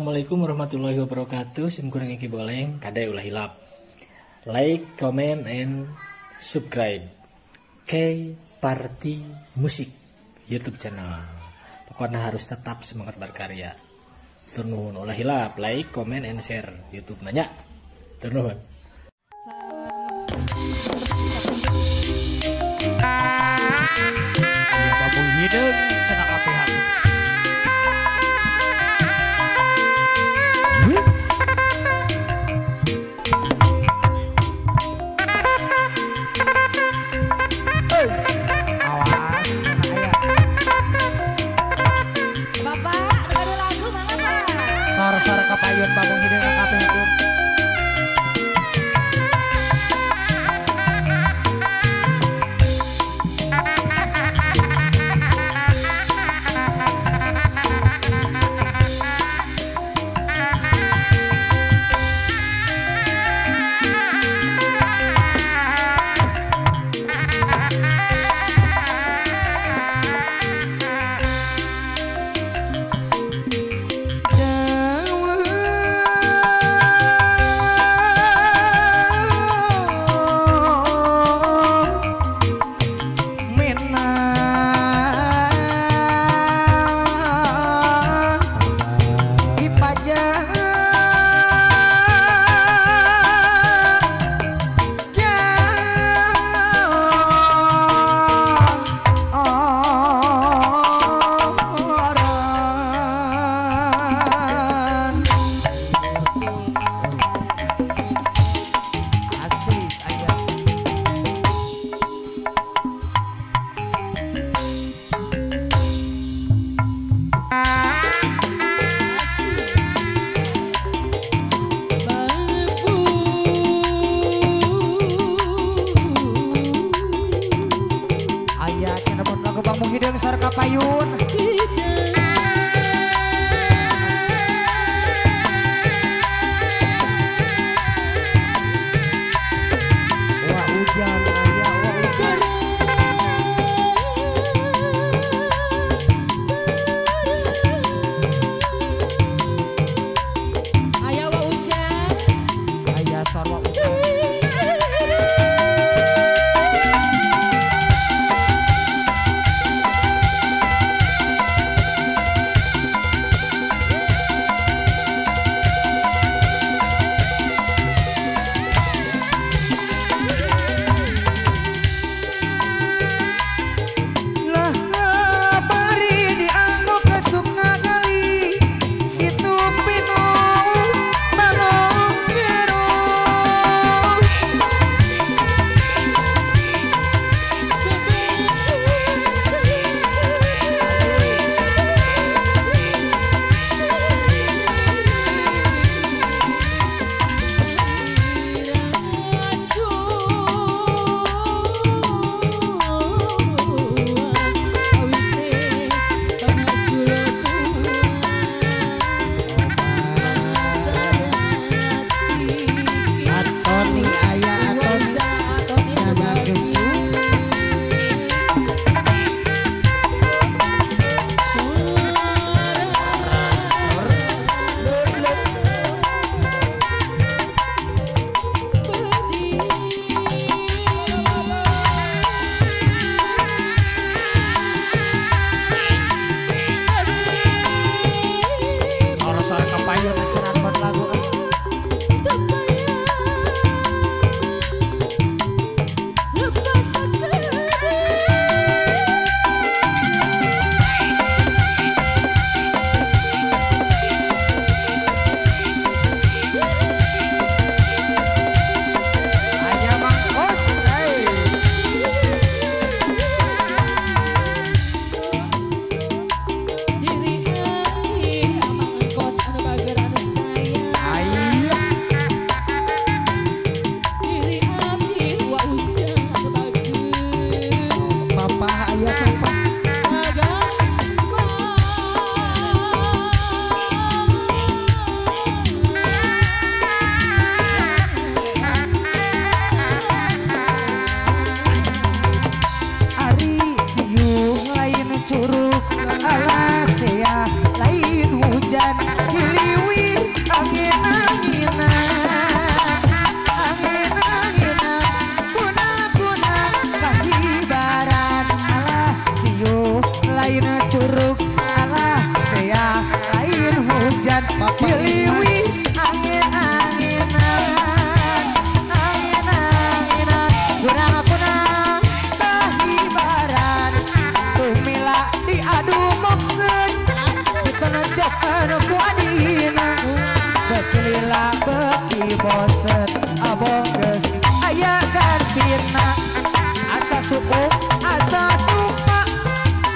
Assalamualaikum warahmatullahi wabarakatuh. Simkurang iki boleng kadai ulah hilap. Like, comment, and subscribe K Party Musik YouTube channel. Pokoknya harus tetap semangat berkarya. Turnuhun ulah hilap, like, comment, and share YouTube nanya. Turnuhun. Ya babung hideung cenah kapehan. Sore kapayun babung hideung ka kapehan. Babung hideung sore kapayun. Wah hujan aya wah hujan. Aya wah hujan. Aya sore wah hujan. asa suka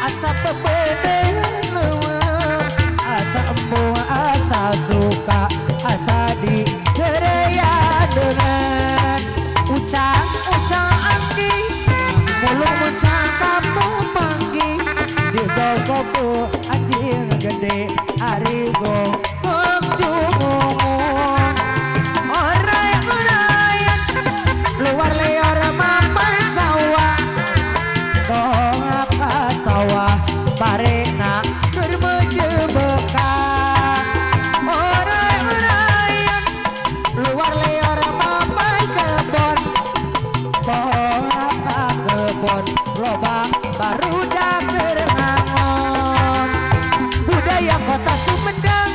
asa pepeden leuweung asa empuh asa suka asa di gereya dengan ucang anggi mulung mencang kamu manggi digogok anjing gede arigo jumung orai-orayan luar liar mamai sawah tongak ka sawah parena keur menjebekang orai-orayan luar liar mamai kebon tongak ka kebon loba barudak keur ngangon budaya kota Sumedang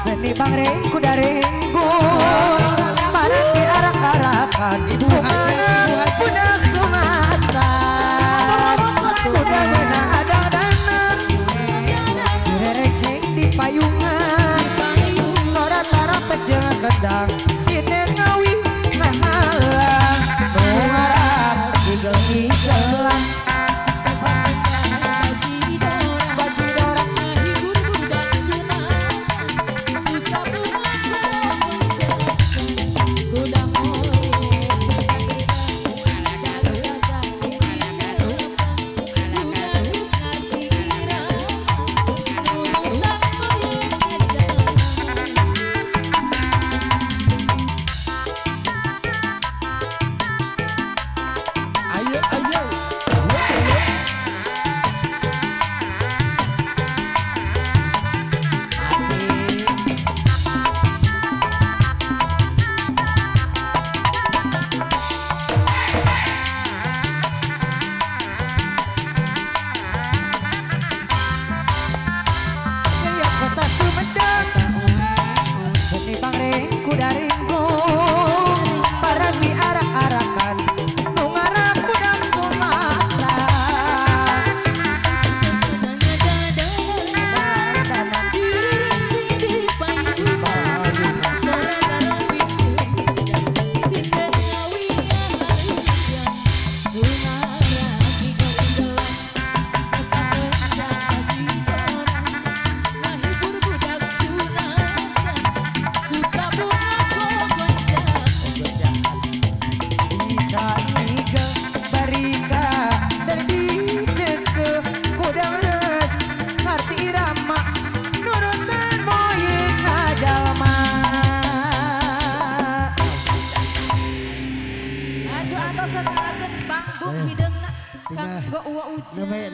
seni bangreng kuda renggon barang diarak-arakan kuda Sumatera kuda menang adang-dangan direreceng di payungan sora tarapet jeung kendang sinen ngawi ngahalang nu ngarang igel-igelan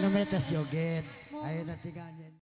Neme tes joget. Ayo nanti